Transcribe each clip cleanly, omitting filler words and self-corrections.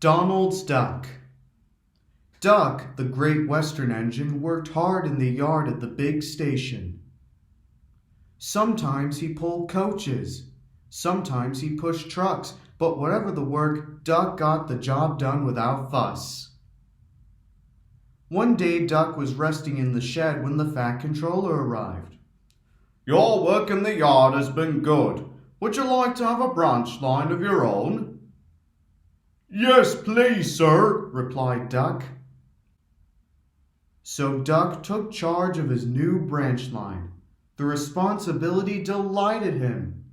Donald's Duck. Duck, the Great Western engine, worked hard in the yard at the big station. Sometimes he pulled coaches. Sometimes he pushed trucks, but whatever the work, Duck got the job done without fuss. One day, Duck was resting in the shed when the Fat Controller arrived. "Your work in the yard has been good. Would you like to have a branch line of your own?" "Yes, please, sir," replied Duck. So Duck took charge of his new branch line. The responsibility delighted him.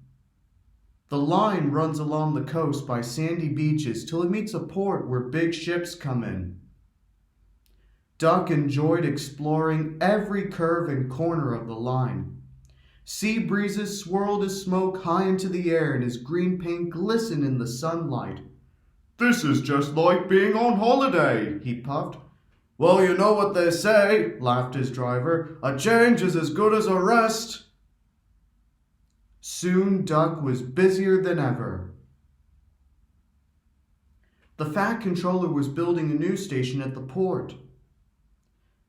The line runs along the coast by sandy beaches till it meets a port where big ships come in. Duck enjoyed exploring every curve and corner of the line. Sea breezes swirled his smoke high into the air and his green paint glistened in the sunlight. "This is just like being on holiday," he puffed. "Well, you know what they say," laughed his driver. "A change is as good as a rest." Soon Duck was busier than ever. The Fat Controller was building a new station at the port.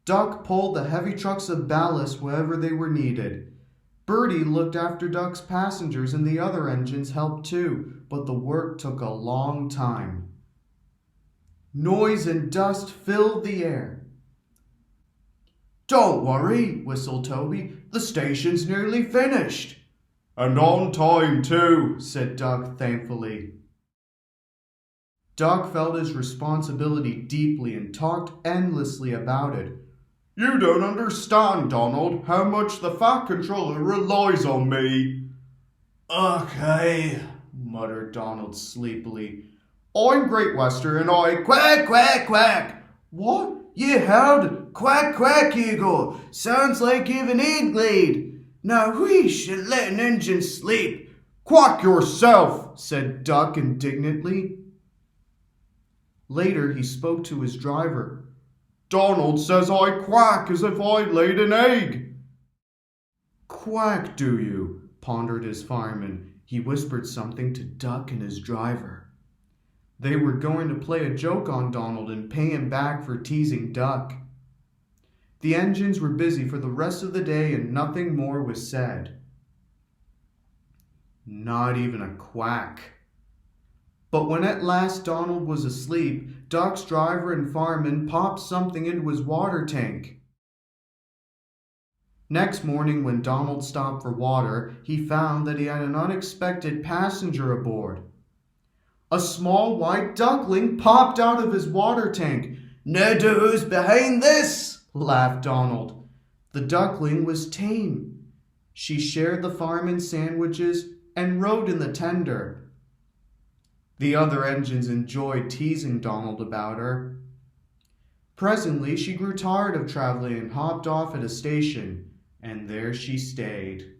Duck pulled the heavy trucks of ballast wherever they were needed. Birdie looked after Duck's passengers and the other engines helped too, but the work took a long time. Noise and dust filled the air. "Don't worry," whistled Toby. "The station's nearly finished." "And on time too," said Duck thankfully. Duck felt his responsibility deeply and talked endlessly about it. "You don't understand, Donald, how much the Fat Controller relies on me." "Okay," muttered Donald sleepily. "I'm Great Western and I—" "Quack, quack, quack!" "What? You heard? Quack, quack, Eagle! Sounds like you've an egg-laid. Now we should let an engine sleep." "Quack yourself," said Duck indignantly. Later he spoke to his driver. "Donald says I quack as if I laid an egg." "Quack, do you?" pondered his fireman. He whispered something to Duck and his driver. They were going to play a joke on Donald and pay him back for teasing Duck. The engines were busy for the rest of the day and nothing more was said. Not even a quack. But when at last Donald was asleep, Duck's driver and fireman popped something into his water tank. Next morning, when Donald stopped for water, he found that he had an unexpected passenger aboard. A small white duckling popped out of his water tank. "Know who's behind this?" laughed Donald. The duckling was tame. She shared the fireman's sandwiches and rode in the tender. The other engines enjoyed teasing Donald about her. Presently, she grew tired of traveling and hopped off at a station, and there she stayed.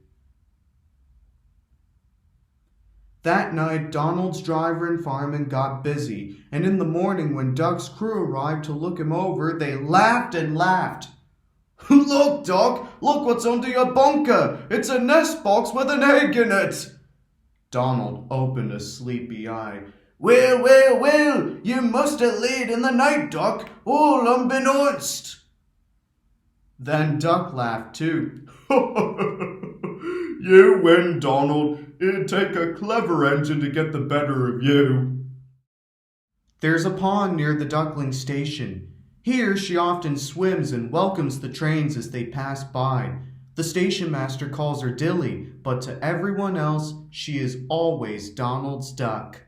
That night, Donald's driver and fireman got busy, and in the morning when Duck's crew arrived to look him over, they laughed and laughed. "Look, Duck! Look what's under your bunker! It's a nest box with an egg in it!" Donald opened a sleepy eye. Well, well, well! You must have laid in the night, Duck, all unbeknownst." Then Duck laughed too. "You win, Donald. It'd take a clever engine to get the better of you." There's a pond near the duckling station. Here she often swims and welcomes the trains as they pass by. The station master calls her Dilly, but to everyone else, she is always Donald's duck.